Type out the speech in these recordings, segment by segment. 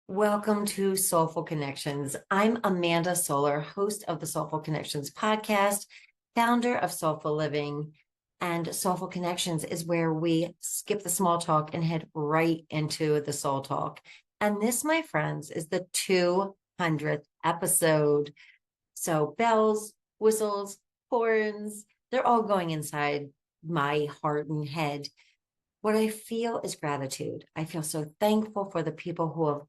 Welcome to SolFul Connections. I'm Amanda Solar, host of the SolFul Connections podcast, founder of SolFul Living. And SolFul Connections is where we skip the small talk and head right into the soul talk. And this, my friends, is the 200th episode. So bells, whistles, horns, they're all going inside my heart and head. What I feel is gratitude. I feel so thankful for the people who have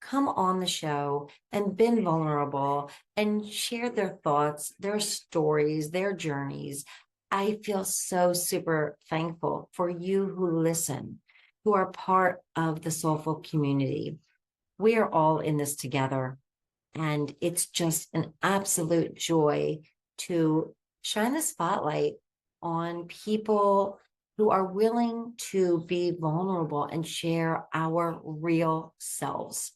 come on the show and been vulnerable and shared their thoughts, their stories, their journeys. I feel so super thankful for you who listen, who are part of the soulful community. We are all in this together, and it's just an absolute joy to shine the spotlight on people who are willing to be vulnerable and share our real selves.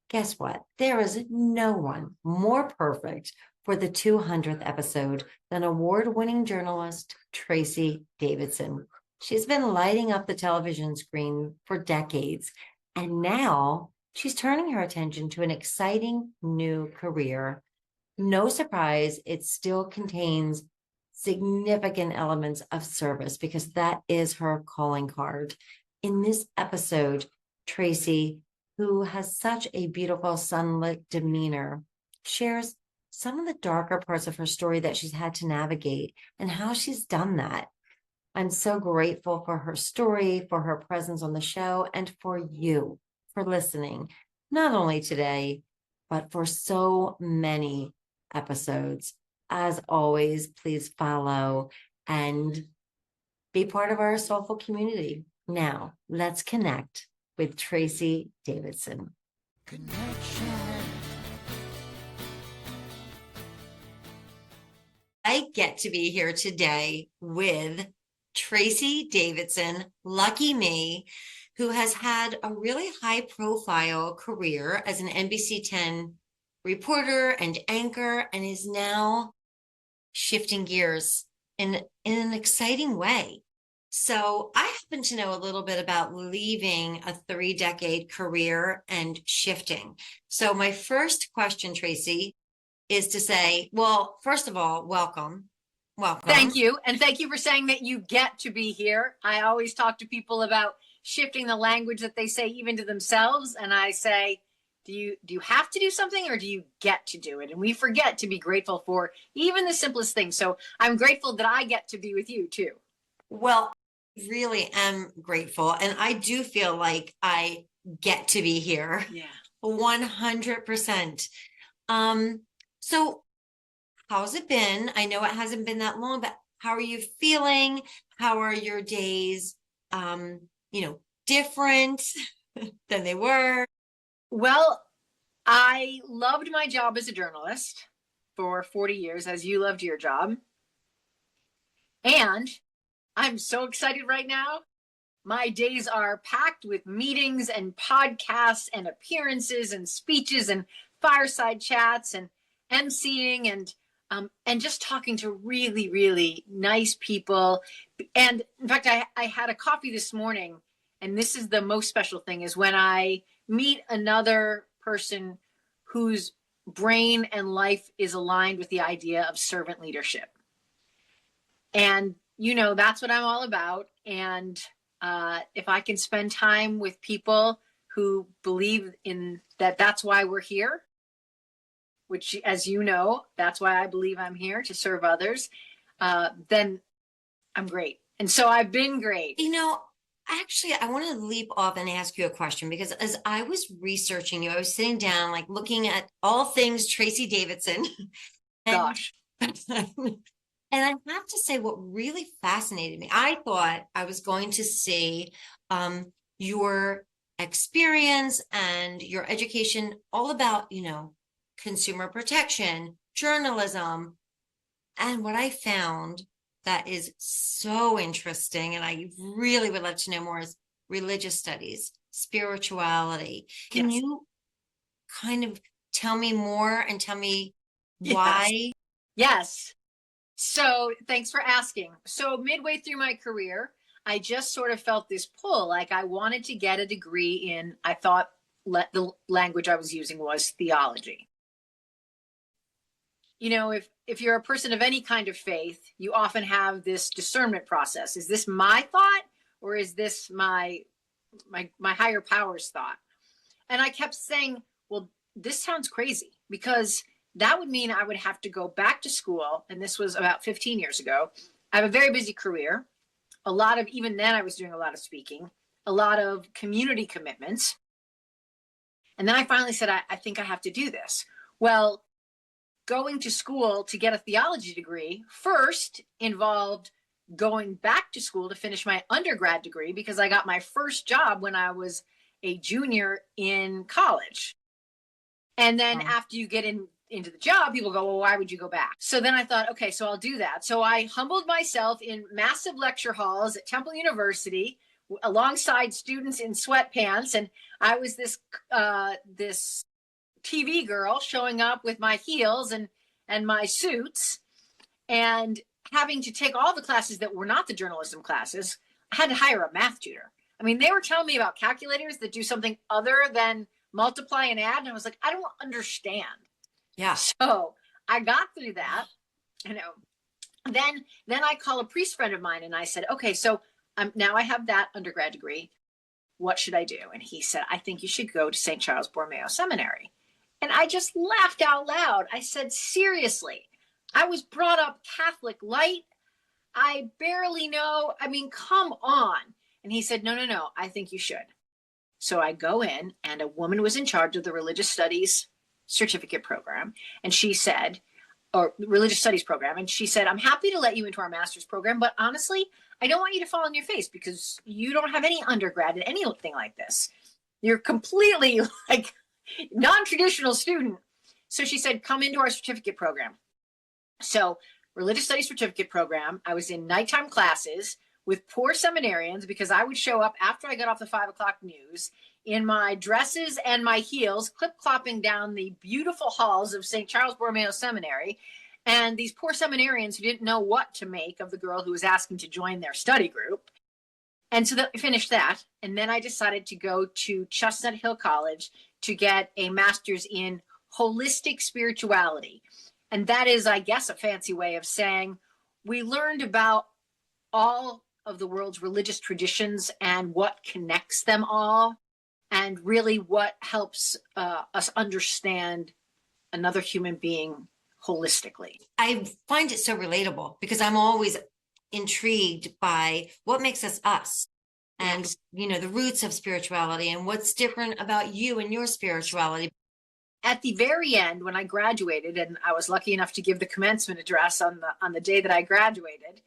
Guess what? There is no one more perfect for the 200th episode than award-winning journalist Tracy Davidson. She's been lighting up the television screen for decades, and now she's turning her attention to an exciting new career. No surprise, it still contains significant elements of service because that is her calling card. In this episode, Tracy, who has such a beautiful sunlit demeanor, shares some of the darker parts of her story that she's had to navigate and how she's done that. I'm so grateful for her story, for her presence on the show, and for you for listening, not only today, but for so many episodes. As always, please follow and be part of our soulful community. Now, let's connect with Tracy Davidson. Connection. I get to be here today with Tracy Davidson, lucky me, who has had a really high-profile career as an NBC 10 reporter and anchor, and is now shifting gears in an exciting way. So I happen to know a little bit about leaving a 3-decade career and shifting. So my first question, Tracy, is to say, well, first of all, welcome. Welcome. Thank you. And thank you for saying that you get to be here. I always talk to people about shifting the language that they say even to themselves. And I say, do you have to do something, or do you get to do it? And we forget to be grateful for even the simplest things. So I'm grateful that I get to be with you too. Well, I really am grateful. And I do feel like I get to be here. Yeah. 100%. So how's it been? I know it hasn't been that long, but how are you feeling? How are your days, different than they were? Well, I loved my job as a journalist for 40 years, as you loved your job. And I'm so excited right now. My days are packed with meetings and podcasts and appearances and speeches and fireside chats and emceeing and just talking to really, really nice people. And in fact, I had a coffee this morning, and this is the most special thing, is when I meet another person whose brain and life is aligned with the idea of servant leadership. And, that's what I'm all about. And if I can spend time with people who believe in that, that's why we're here, which, as you know, that's why I believe I'm here, to serve others, then I'm great. And so I've been great. Actually, I want to leap off and ask you a question, because as I was researching you, I was sitting down, like looking at all things Tracy Davidson. Gosh. And I have to say, what really fascinated me, I thought I was going to see your experience and your education all about, consumer protection, journalism. And what I found that is so interesting, and I really would love to know more, is religious studies, spirituality. Can you kind of tell me more and tell me why? Yes. So thanks for asking. So midway through my career, I just sort of felt this pull, like I wanted to get a degree in, I thought, the language I was using was theology. You know, if you're a person of any kind of faith, you often have this discernment process. Is this my thought, or is this my higher power's thought? And I kept saying, well, this sounds crazy, because that would mean I would have to go back to school. And this was about 15 years ago. I have a very busy career. Even then I was doing a lot of speaking, a lot of community commitments. And then I finally said, I think I have to do this. Well, going to school to get a theology degree first involved going back to school to finish my undergrad degree, because I got my first job when I was a junior in college. And then after you get into the job, people go, well, why would you go back? So then I thought, okay, so I'll do that. So I humbled myself in massive lecture halls at Temple University alongside students in sweatpants. And I was this TV girl showing up with my heels and my suits, and having to take all the classes that were not the journalism classes. I had to hire a math tutor. I mean, they were telling me about calculators that do something other than multiply and add. And I was like, I don't understand. Yeah. So I got through that, you know. Then I called a priest friend of mine and I said, okay, so now I have that undergrad degree. What should I do? And he said, I think you should go to St. Charles Borromeo Seminary. And I just laughed out loud. I said, seriously, I was brought up Catholic light. I barely know. I mean, come on. And he said, no, I think you should. So I go in, and a woman was in charge of the religious studies certificate program. And she said, or religious studies program. And she said, I'm happy to let you into our master's program, but honestly, I don't want you to fall on your face, because you don't have any undergrad in anything like this. You're completely like non-traditional student. So she said, come into our certificate program. So religious studies certificate program, I was in nighttime classes with poor seminarians, because I would show up after I got off the 5 o'clock news in my dresses and my heels, clip-clopping down the beautiful halls of St. Charles Borromeo Seminary. And these poor seminarians who didn't know what to make of the girl who was asking to join their study group. And so I finished that. And then I decided to go to Chestnut Hill College to get a master's in holistic spirituality. And that is, I guess, a fancy way of saying we learned about all of the world's religious traditions and what connects them all, and really what helps us understand another human being holistically. I find it so relatable, because I'm always intrigued by what makes us us, and, Yes. you know, the roots of spirituality and what's different about you and your spirituality. At the very end, when I graduated, and I was lucky enough to give the commencement address on the day that I graduated,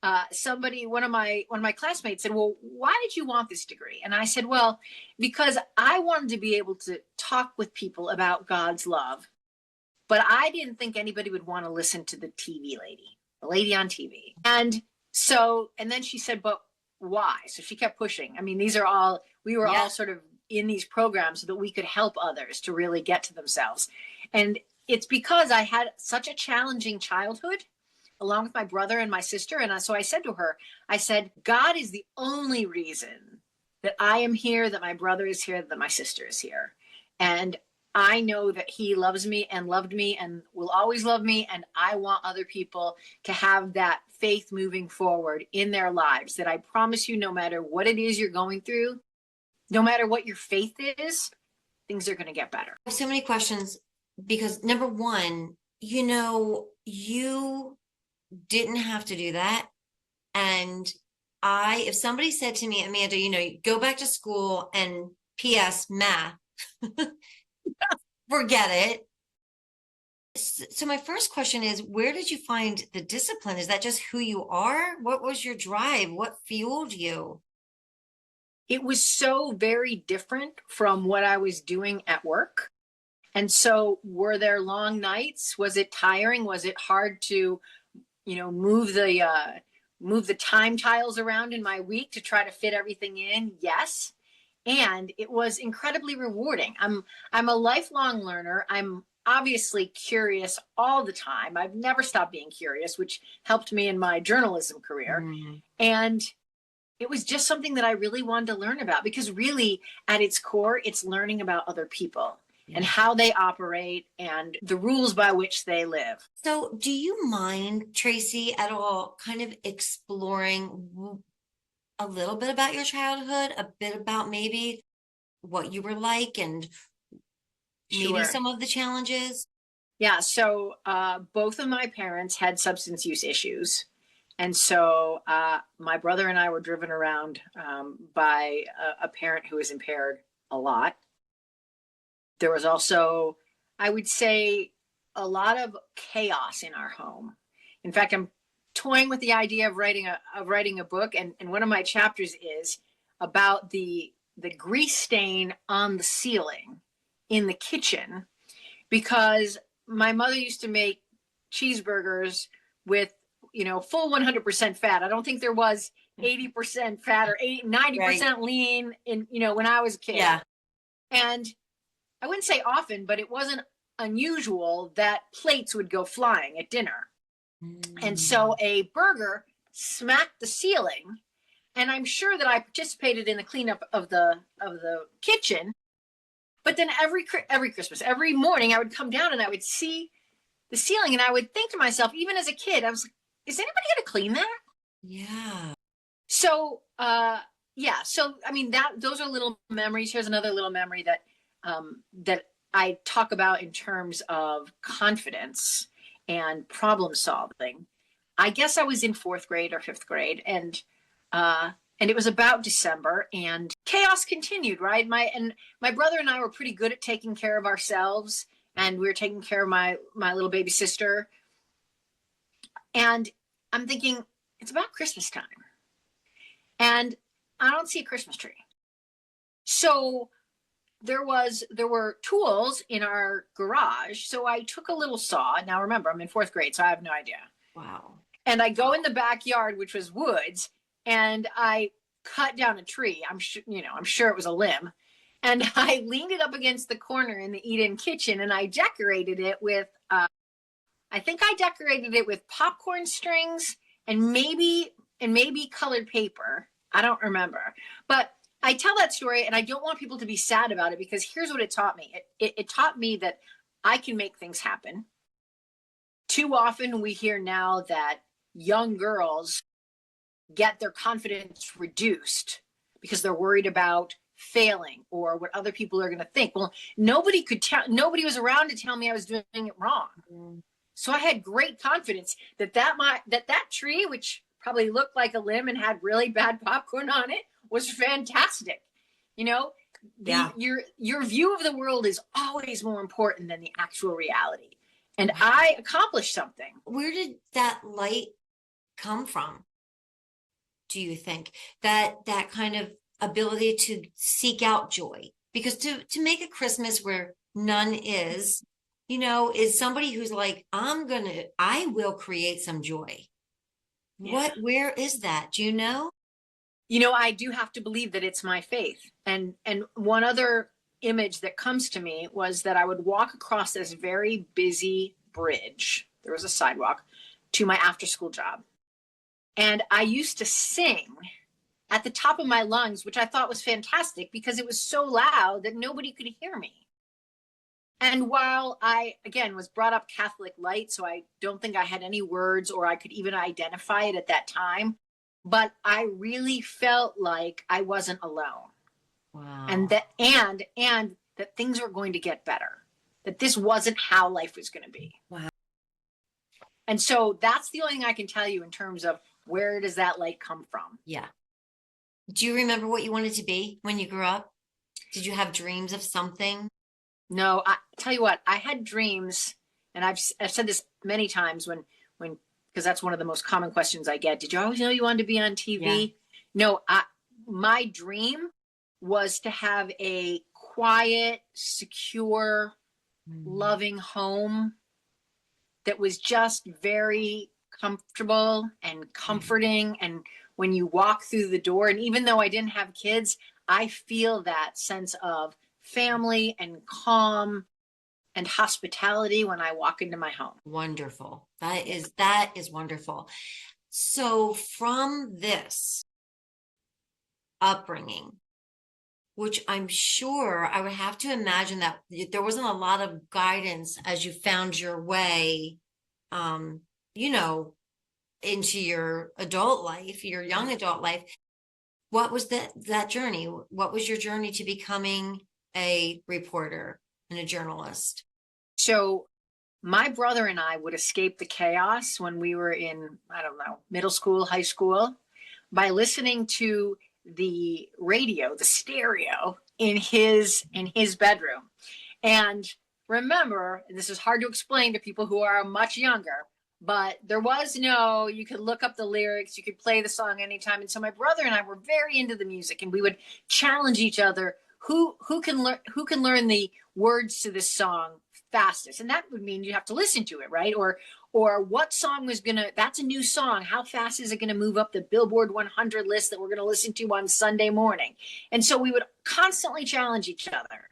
one of my classmates said, well, why did you want this degree? And I said, well, because I wanted to be able to talk with people about God's love, but I didn't think anybody would want to listen to the lady on TV. And then she said, but why? So she kept pushing. I mean, we were all sort of in these programs so that we could help others to really get to themselves. And it's because I had such a challenging childhood, along with my brother and my sister. And so I said to her, I said, God is the only reason that I am here, that my brother is here, that my sister is here. And I know that he loves me and loved me and will always love me. And I want other people to have that faith moving forward in their lives, that I promise you, no matter what it is you're going through, no matter what your faith is, things are going to get better. I have so many questions, because number one, you know, you didn't have to do that. And if somebody said to me, Amanda, you know, go back to school and PS math, forget it. So my first question is, where did you find the discipline? Is that just who you are? What was your drive? What fueled you? It was so very different from what I was doing at work. And so were there long nights? Was it tiring? Was it hard to, you know, move the time tiles around in my week to try to fit everything in? Yes. And it was incredibly rewarding. I'm a lifelong learner. I'm obviously curious all the time. I've never stopped being curious, which helped me in my journalism career. Mm. And it was just something that I really wanted to learn about, because really at its core, it's learning about other people and how they operate and the rules by which they live. So do you mind, Tracy, at all kind of exploring a little bit about your childhood, a bit about maybe what you were like and maybe Sure. some of the challenges? Yeah. So both of my parents had substance use issues. And so my brother and I were driven around by a parent who was impaired a lot. There was also, I would say, a lot of chaos in our home. In fact, I'm toying with the idea of writing a book, and one of my chapters is about the grease stain on the ceiling in the kitchen, because my mother used to make cheeseburgers with, full 100% fat. I don't think there was 80% fat or 90% lean in, when I was a kid. Yeah. And I wouldn't say often, but it wasn't unusual that plates would go flying at dinner. And so a burger smacked the ceiling, and I'm sure that I participated in the cleanup of the kitchen. But then every Christmas, every morning, I would come down and I would see the ceiling, and I would think to myself, even as a kid, I was like, is anybody going to clean that? Yeah. So, yeah. So, I mean, those are little memories. Here's another little memory that I talk about in terms of confidence and problem solving. I guess I was in 4th grade or 5th grade, and it was about December, and chaos continued, right? My brother and I were pretty good at taking care of ourselves, and we were taking care of my little baby sister. And I'm thinking, it's about Christmas time, and I don't see a Christmas tree. So there were tools in our garage. So I took a little saw. Now remember, I'm in 4th grade, so I have no idea. Wow. And I go in the backyard, which was woods, and I cut down a tree. I'm sure it was a limb. And I leaned it up against the corner in the eat-in kitchen, and I decorated it with, I think I decorated it with popcorn strings and maybe colored paper. I don't remember. But I tell that story, and I don't want people to be sad about it, because here's what it taught me. It taught me that I can make things happen. Too often we hear now that young girls get their confidence reduced because they're worried about failing or what other people are going to think. Well, nobody was around to tell me I was doing it wrong. So I had great confidence that tree, which probably looked like a limb and had really bad popcorn on it, was fantastic. Your view of the world is always more important than the actual reality. And I accomplished something. Where did that light come from, do you think? That kind of ability to seek out joy? Because to make a Christmas where none is somebody who's like, I will create some joy. Yeah. Where is that? Do you know? I do have to believe that it's my faith. And one other image that comes to me was that I would walk across this very busy bridge. There was a sidewalk to my after school job. And I used to sing at the top of my lungs, which I thought was fantastic because it was so loud that nobody could hear me. And while I, again, was brought up Catholic light, so I don't think I had any words or I could even identify it at that time, but I really felt like I wasn't alone. Wow. And that things were going to get better, that this wasn't how life was going to be. Wow. And so that's the only thing I can tell you in terms of where does that light come from? Yeah. Do you remember what you wanted to be when you grew up? Did you have dreams of something? No, I tell you what, I had dreams, and I've said this many times when because that's one of the most common questions I get. Did you always know you wanted to be on TV? Yeah. No, my dream was to have a quiet, secure, loving home that was just very comfortable and comforting. And when you walk through the door, and even though I didn't have kids, I feel that sense of family and calm and hospitality when I walk into my home. Wonderful. That is wonderful. So from this, upbringing, which I'm sure I would have to imagine that there wasn't a lot of guidance as you found your way, um, you know, into your adult life, your young adult life. What was that journey? What was your journey to becoming a reporter and a journalist? So my brother and I would escape the chaos when we were in, I don't know, middle school, high school, by listening to the radio, the stereo in his bedroom. And remember, this is hard to explain to people who are much younger, but there was no, you could look up the lyrics, you could play the song anytime. And so my brother and I were very into the music, and we would challenge each other who can learn the words to this song fastest. And that would mean you have to listen to it, right? Or what song was gonna, that's a new song, how fast is it gonna move up the Billboard 100 list that we're gonna listen to on Sunday morning? And so we would constantly challenge each other.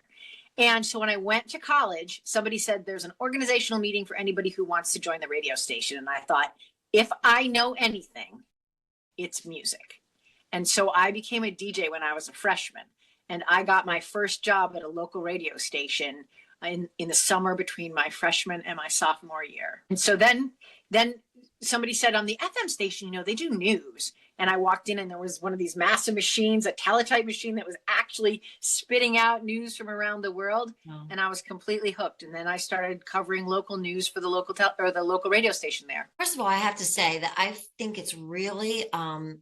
And so when I went to college, somebody said there's an organizational meeting for anybody who wants to join the radio station. And I thought, if I know anything, it's music. And so I became a DJ when I was a freshman. And I got my first job at a local radio station in the summer between my freshman and my sophomore year. And so then somebody said on the FM station, they do news. And I walked in and there was one of these massive machines, a teletype machine that was actually spitting out news from around the world. Oh. And I was completely hooked. And then I started covering local news for the local radio station there. First of all, I have to say that I think it's really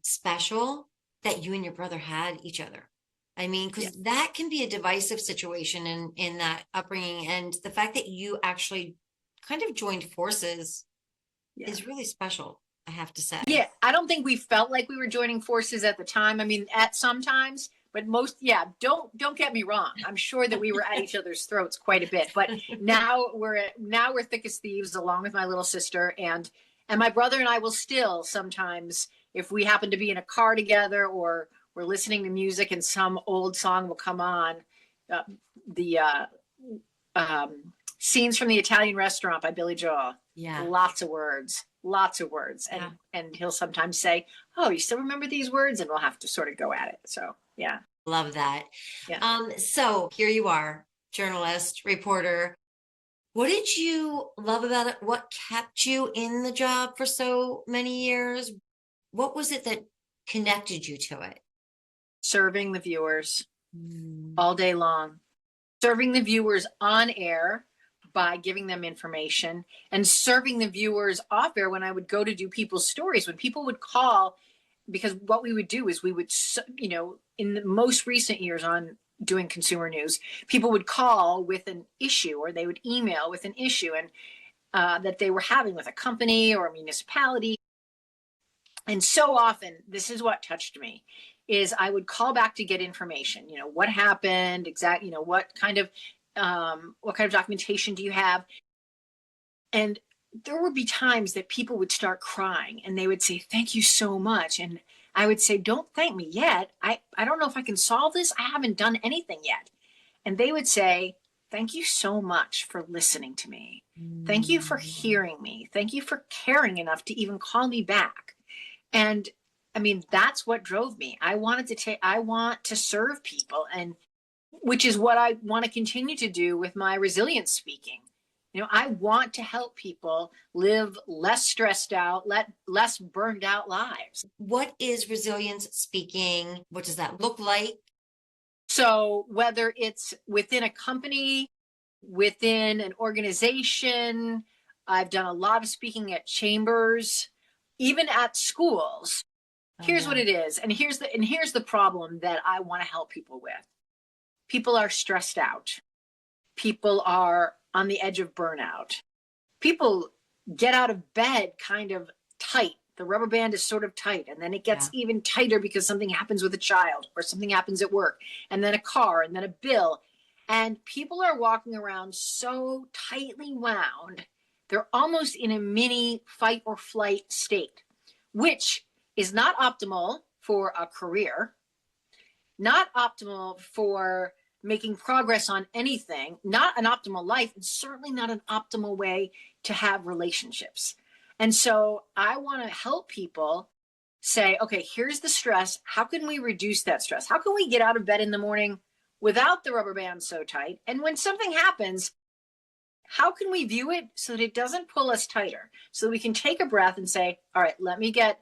special that you and your brother had each other. I mean, because that can be a divisive situation in that upbringing. And the fact that you actually kind of joined forces is really special, I have to say. Yeah, I don't think we felt like we were joining forces at the time. I mean, at some times, but most, don't get me wrong. I'm sure that we were at each other's throats quite a bit. But now we're thick as thieves, along with my little sister, and my brother and I will still sometimes, if we happen to be in a car together or we're listening to music and some old song will come on, the Scenes from the Italian Restaurant by Billy Joel. Yeah. Lots of words. And he'll sometimes say, oh, you still remember these words? And we'll have to sort of go at it. So, yeah. Love that. Yeah. So here you are, journalist, reporter. What did you love about it? What kept you in the job for so many years? What was it that connected you to it? Serving the viewers all day long, serving the viewers on air by giving them information, and serving the viewers off air when I would go to do people's stories. When people would call, because what we would do is we would, in the most recent years on doing consumer news, people would call with an issue, or they would email with an issue and that they were having with a company or a municipality. And so often, this is what touched me, is I would call back to get information. What happened, what kind of documentation do you have? And there would be times that people would start crying and they would say, thank you so much. And I would say, don't thank me yet. I don't know if I can solve this. I haven't done anything yet. And they would say, thank you so much for listening to me. Thank you for hearing me. Thank you for caring enough to even call me back. And I mean, that's what drove me. I want to serve people, and which is what I want to continue to do with my resilience speaking. I want to help people live less stressed out, less burned out lives. What is resilience speaking? What does that look like? So whether it's within a company, within an organization, I've done a lot of speaking at chambers, even at schools. Here's what it is. And here's the problem that I want to help people with. People are stressed out. People are on the edge of burnout. People get out of bed kind of tight. The rubber band is sort of tight, and then it gets even tighter because something happens with a child or something happens at work, and then a car, and then a bill. And people are walking around so tightly wound, they're almost in a mini fight or flight state, which is not optimal for a career, not optimal for making progress on anything, not an optimal life, and certainly not an optimal way to have relationships. And so I want to help people say, okay, here's the stress. How can we reduce that stress? How can we get out of bed in the morning without the rubber band so tight? And when something happens, how can we view it so that it doesn't pull us tighter? So that we can take a breath and say, all right, let me get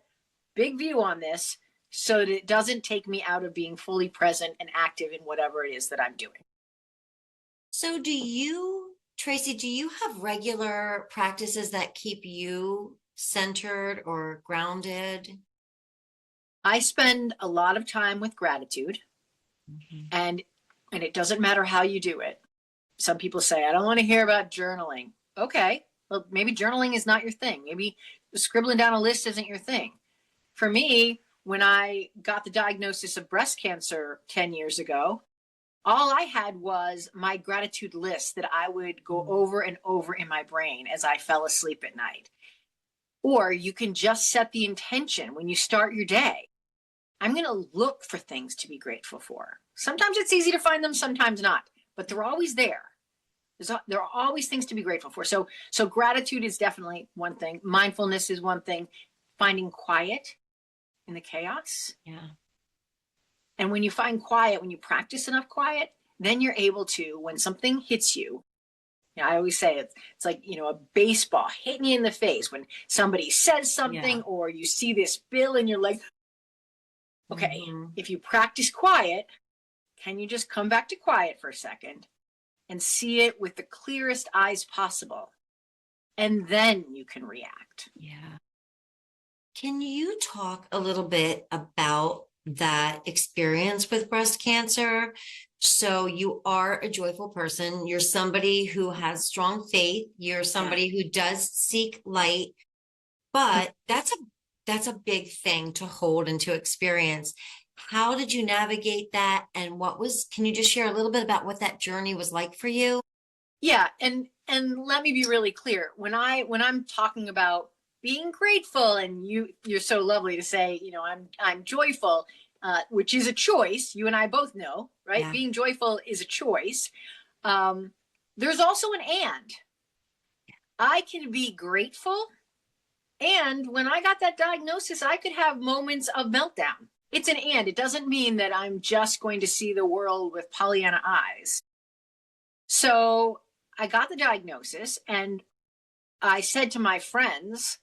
big view on this so that it doesn't take me out of being fully present and active in whatever it is that I'm doing. So Tracy, do you have regular practices that keep you centered or grounded? I spend a lot of time with gratitude, and it doesn't matter how you do it. Some people say, I don't want to hear about journaling. Okay, well, maybe journaling is not your thing. Maybe scribbling down a list isn't your thing. For me, when I got the diagnosis of breast cancer 10 years ago, all I had was my gratitude list that I would go over and over in my brain as I fell asleep at night. Or you can just set the intention when you start your day. I'm going to look for things to be grateful for. Sometimes it's easy to find them, sometimes not, but they're always there. There are always things to be grateful for. So gratitude is definitely one thing. Mindfulness is one thing. Finding quiet in the chaos. Yeah. And when you find quiet, when you practice enough quiet, then you're able to, when something hits you, I always say it's like, a baseball hitting you in the face when somebody says something or you see this bill and you're like, okay, if you practice quiet, can you just come back to quiet for a second and see it with the clearest eyes possible? And then you can react. Yeah. Can you talk a little bit about that experience with breast cancer? So you are a joyful person. You're somebody who has strong faith. You're somebody who does seek light, but that's a big thing to hold and to experience. How did you navigate that? And can you just share a little bit about what that journey was like for you? Yeah. And let me be really clear. When I'm talking about being grateful, and you're so lovely to say, I'm joyful, which is a choice. You and I both know, right? Yeah. Being joyful is a choice. There's also an and. I can be grateful. And when I got that diagnosis, I could have moments of meltdown. It's an and. It doesn't mean that I'm just going to see the world with Pollyanna eyes. So I got the diagnosis and I said to my friends,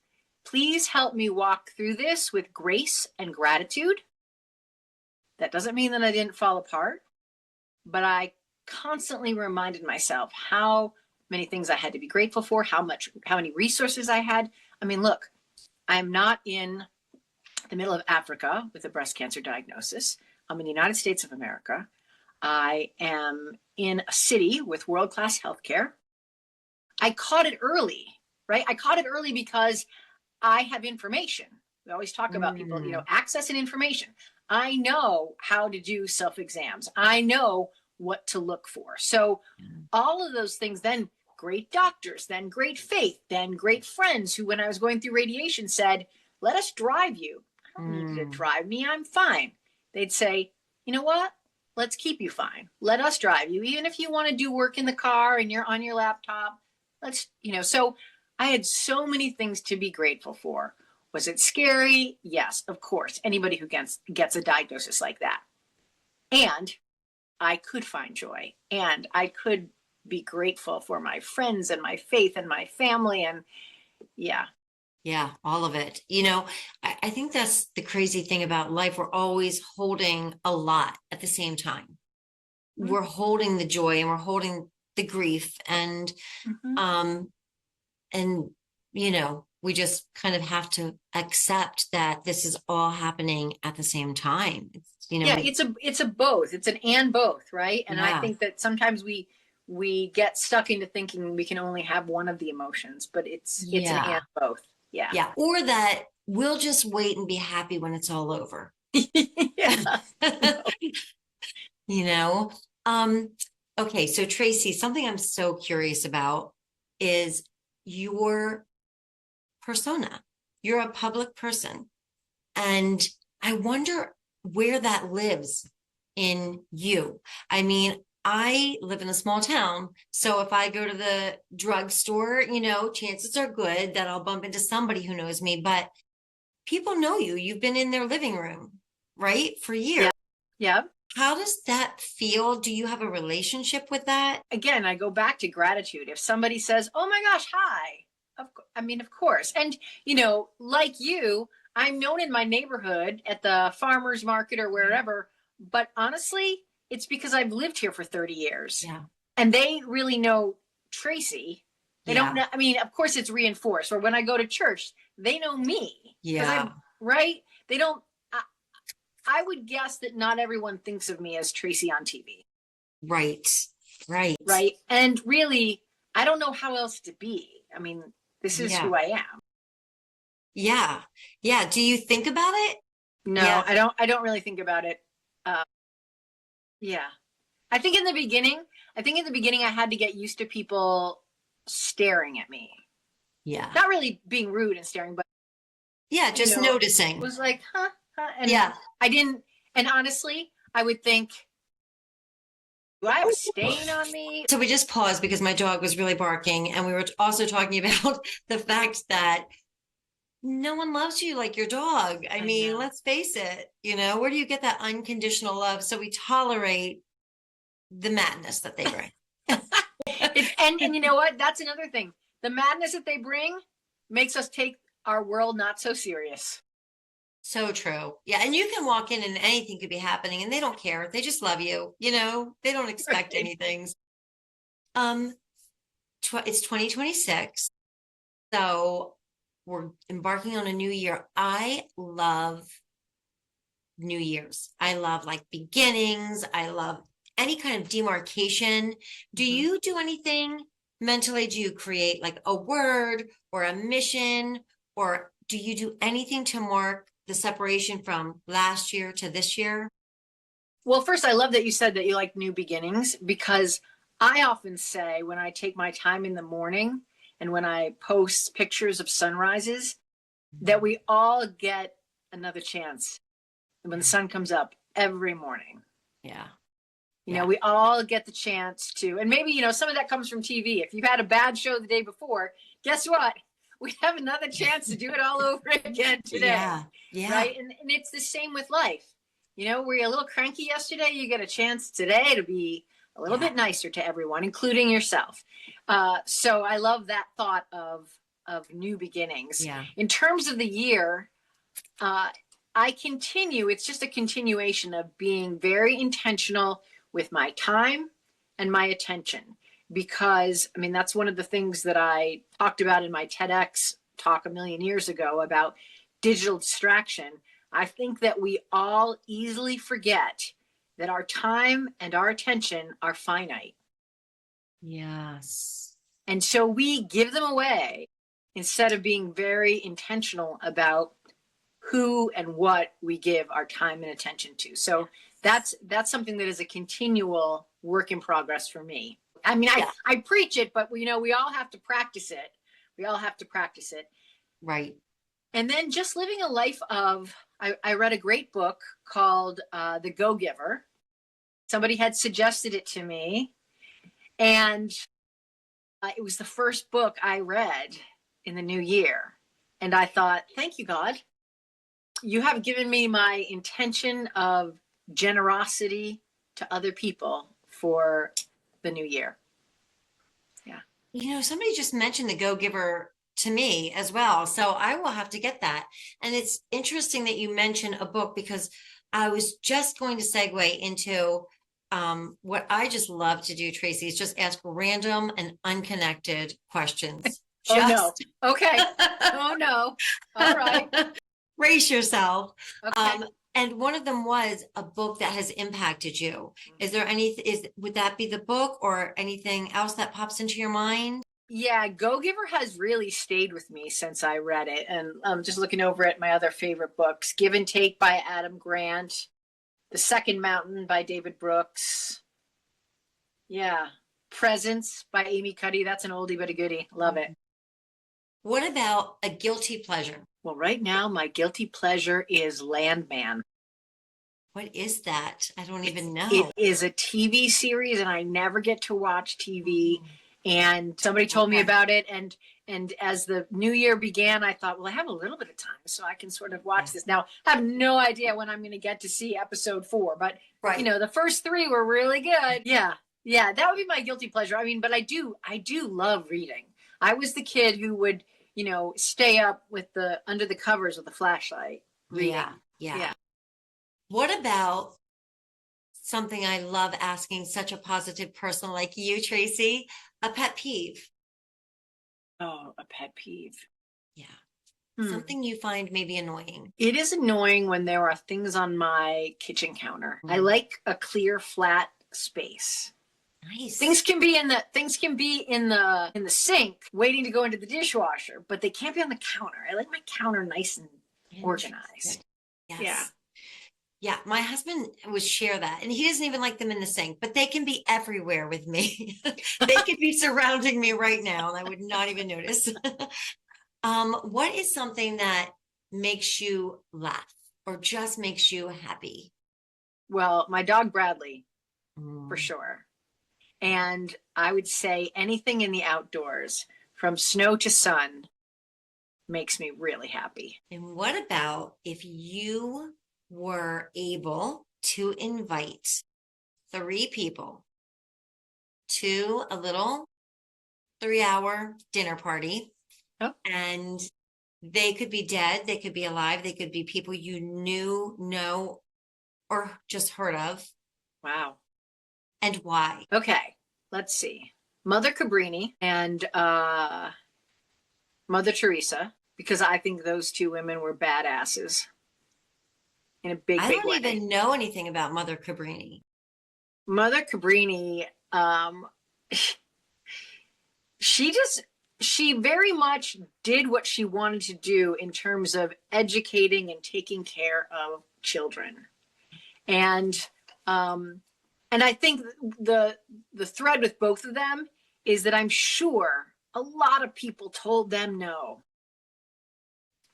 please help me walk through this with grace and gratitude. That doesn't mean that I didn't fall apart, but I constantly reminded myself how many things I had to be grateful for, how many resources I had. I mean, look, I'm not in the middle of Africa with a breast cancer diagnosis. I'm in the United States of America. I am in a city with world-class healthcare. I caught it early, right? I caught it early because I have information. We always talk about people, access and information. I know how to do self-exams. I know what to look for. So all of those things, then great doctors, then great faith, then great friends who, when I was going through radiation, said, let us drive you. I don't need you to drive me. I'm fine. They'd say, you know what? Let's keep you fine. Let us drive you. Even if you want to do work in the car and you're on your laptop, so I had so many things to be grateful for. Was it scary? Yes, of course. Anybody who gets a diagnosis like that. And I could find joy, and I could be grateful for my friends and my faith and my family. And Yeah, all of it. I think that's the crazy thing about life. We're always holding a lot at the same time. We're holding the joy and we're holding the grief, and we just kind of have to accept that this is all happening at the same time. It's a both. It's an and both, right? And I think that sometimes we get stuck into thinking we can only have one of the emotions, but it's an and both. Yeah. Or that we'll just wait and be happy when it's all over. Okay. So Tracy, something I'm so curious about is your persona. You're a public person. And I wonder where that lives in you. I mean, I live in a small town. So if I go to the drugstore, chances are good that I'll bump into somebody who knows me. But people know you. You've been in their living room, right? For years. Yeah. Yeah. How does that feel? Do you have a relationship with that? Again, I go back to gratitude. If somebody says, "Oh my gosh, hi," of course. And like you, I'm known in my neighborhood at the farmer's market or wherever. But honestly, it's because I've lived here for 30 years. Yeah. And they really know Tracy. They Yeah. don't know. I mean, of course, it's reinforced. Or when I go to church, they know me. Yeah. Right? They don't. I would guess that not everyone thinks of me as Tracy on TV. Right. Right. Right. And really, I don't know how else to be. I mean, this is who I am. Yeah. Yeah. Do you think about it? No, Yeah. I don't really think about it. Yeah. I think in the beginning, I had to get used to people staring at me. Yeah. Not really being rude and staring, but yeah, just noticing. It was like, huh? And yeah. I didn't, and honestly, I would think, do I have a stain on me? So we just paused because my dog was really barking, and we were also talking about the fact that no one loves you like your dog. I mean, let's face it, where do you get that unconditional love? So we tolerate the madness that they bring. And you know what? That's another thing. The madness that they bring makes us take our world not so serious. So true. Yeah. And you can walk in and anything could be happening and they don't care. They just love you. They don't expect anything. It's 2026. So we're embarking on a new year. I love New Year's. I love beginnings. I love any kind of demarcation. Do you do anything mentally? Do you create a word or a mission, or do you do anything to mark the separation from last year to this year? Well, first, I love that you said that you like new beginnings, because I often say when I take my time in the morning and when I post pictures of sunrises, that we all get another chance when the sun comes up every morning. Yeah. We all get the chance to, and maybe, some of that comes from TV. If you've had a bad show the day before, guess what? We have another chance to do it all over again today. Yeah. Right. And it's the same with life. Were you a little cranky yesterday? You get a chance today to be a little bit nicer to everyone, including yourself. So I love that thought of new beginnings. Yeah. In terms of the year, it's just a continuation of being very intentional with my time and my attention. Because, that's one of the things that I talked about in my TEDx talk a million years ago about digital distraction. I think that we all easily forget that our time and our attention are finite. Yes. And so we give them away instead of being very intentional about who and what we give our time and attention to. So that's something that is a continual work in progress for me. I preach it, but we all have to practice it. Right. And then just living a life of, I read a great book called The Go-Giver. Somebody had suggested it to me. And it was the first book I read in the new year. And I thought, thank you, God. You have given me my intention of generosity to other people for the new year. Yeah. Somebody just mentioned the Go-Giver to me as well. So I will have to get that. And it's interesting that you mention a book, because I was just going to segue into what I just love to do, Tracy, is just ask random and unconnected questions. Oh, no. Okay. Oh, no. All right. Brace yourself. Okay. And one of them was a book that has impacted you. Is there would that be the book or anything else that pops into your mind? Yeah, Go-Giver has really stayed with me since I read it. And I'm just looking over at my other favorite books: Give and Take by Adam Grant, The Second Mountain by David Brooks. Yeah. Presence by Amy Cuddy. That's an oldie but a goodie. Love it. What about a guilty pleasure? Well, right now, my guilty pleasure is Landman. What is that? I don't even know. It is a TV series, and I never get to watch TV. And somebody told me about it. And as the new year began, I thought, well, I have a little bit of time, so I can sort of watch this. Now, I have no idea when I'm going to get to see episode 4, but the first 3 were really good. Yeah. Yeah. That would be my guilty pleasure. I mean, but I do love reading. I was the kid who would, stay up with under the covers with a flashlight reading. Yeah. What about something I love asking such a positive person like you, Tracy, a pet peeve? Oh, a pet peeve. Yeah. Something you find maybe annoying. It is annoying when there are things on my kitchen counter. I like a clear, flat space. Nice. Things can be in the sink waiting to go into the dishwasher, but they can't be on the counter. I like my counter nice and organized. Yes. Yeah, my husband would share that, and he doesn't even like them in the sink, but they can be everywhere with me. They could be surrounding me right now, and I would not even notice. What is something that makes you laugh or just makes you happy? Well, my dog Bradley, for sure. And I would say anything in the outdoors, from snow to sun, makes me really happy. And what about if you were able to invite 3 people to a little 3-hour dinner party, and they could be dead, they could be alive, they could be people you know, or just heard of? Wow. And why? Okay, let's see. Mother Cabrini and Mother Teresa, because I think those 2 women were badasses in a big way. I don't even know anything about Mother Cabrini. Mother Cabrini, she very much did what she wanted to do in terms of educating and taking care of children. And I think the thread with both of them is that I'm sure a lot of people told them no.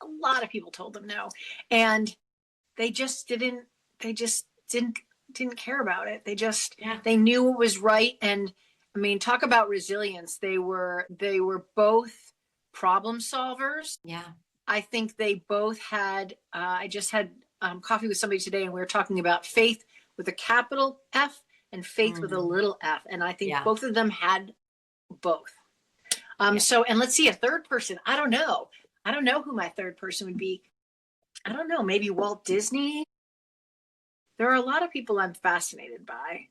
A lot of people told them no. And they just didn't care about it. They knew what was right. And I mean, talk about resilience. They were both problem solvers. Yeah. I think they both had, I just had coffee with somebody today, and we were talking about faith with a capital F and faith with a little f. And I think both of them had both. So, and let's see, a third person. I don't know who my third person would be. I don't know, maybe Walt Disney. There are a lot of people I'm fascinated by.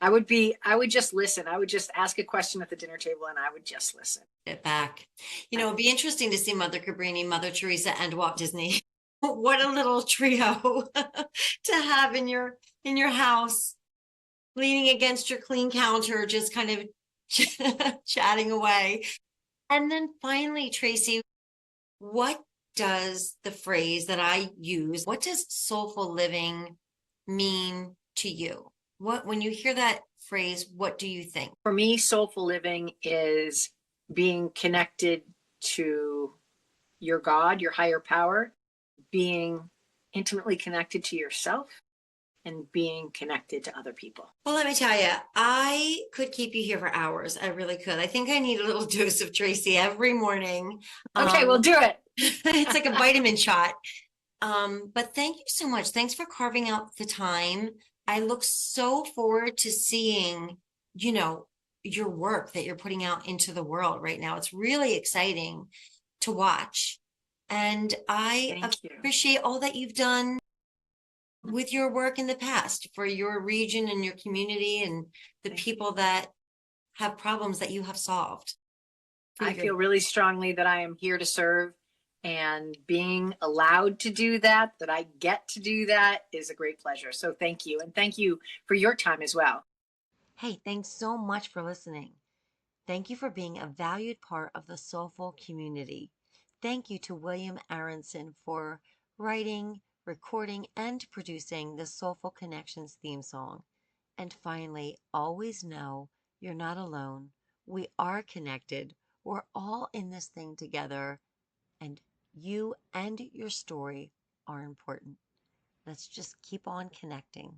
I would just listen. I would just ask a question at the dinner table and I would just listen. Get back. It'd be interesting to see Mother Cabrini, Mother Teresa, and Walt Disney. What a little trio to have in your house, leaning against your clean counter, just kind of chatting away. And then finally, Tracy, what does the phrase that I use, what does soulful living mean to you? When you hear that phrase, what do you think? For me, soulful living is being connected to your God, your higher power, being intimately connected to yourself, and being connected to other people. Well, let me tell you, I could keep you here for hours. I really could. I think I need a little dose of Tracy every morning. Okay, we'll do it. It's like a vitamin shot. But thank you so much. Thanks for carving out the time. I look so forward to seeing, your work that you're putting out into the world right now. It's really exciting to watch. And I appreciate all that you've done with your work in the past for your region and your community and the people that have problems that you have solved. I feel really strongly that I am here to serve, and being allowed to do that I get to do that, is a great pleasure. So thank you. And thank you for your time as well. Hey, thanks so much for listening. Thank you for being a valued part of the Soulful community. Thank you to William Aronson for writing, recording, and producing the SolFul Connections theme song. And finally, always know you're not alone. We are connected. We're all in this thing together. And you and your story are important. Let's just keep on connecting.